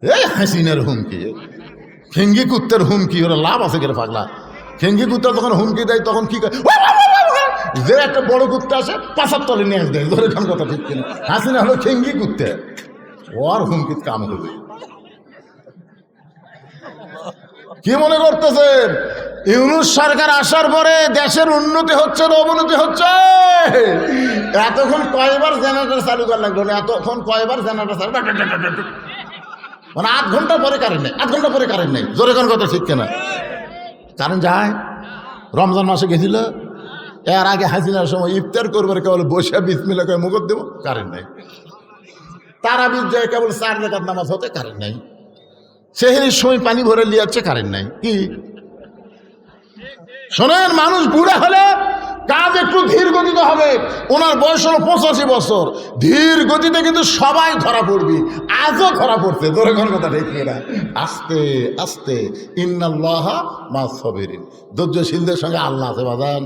এই হাসিনার হুমকি, খেঙ্গি কুত্তের হুমকি, ওরা লাভ আছে কেন পাগলা? খেঙ্গি কুত্তা যখন হুমকি দেয় তখন কি করে, যে একটা বড় কুত্তা আসে পাশার তলে নিয়ে দেয়, ধরে খান কথা ঠিক কিনা? হাসিনা হলো খেঙ্গি কুত্তে, ওর হুমকির কাম হবে। কি মনে করতেছেন ইউনূস সরকার আসার পরে দেশের উন্নতি হচ্ছে না অবনতি হচ্ছে? এতক্ষণ কয়বার জেনারেটর চালু করা লাগলো না, এতক্ষণ কয়বার জেনারেটর চালু, মানে 8 ঘন্টা পরে কারেন্ট নেই, 8 ঘন্টা পরে কারেন্ট নেই, জোরে কোন কথা ঠিক কিনা? কারেন্ট যায়। রমজান মাসে গেছিল, এর আগে হাসিনার সময় ইফতার করবার কেবল বসে বিসমিল্লাহ করে মুখত দেবো, কারেন্ট নেই। তারাবির যায় কেবল 4 রাকাত নামাজ হতে কারেন্ট নেই। সেহেরির সময় পানি ভরে লিয়াচ্ছে, কারেন্ট নাই। কি শোনেন, মানুষ বুড়া হলে কাজ একটু ধীর গতিতে হবে। ওনার বয়স হলো 85 বছর, ধীর গতিতে কিন্তু সবাই ধরা পড়বি। আজও ধরা পড়ছে, ধরে কোন কথা ঠিক না? আস্তে আস্তে, ইন্নাল্লাহা মাস সাবিরিন, ধৈর্যশীলদের সঙ্গে আল্লাহ আছে বাজান।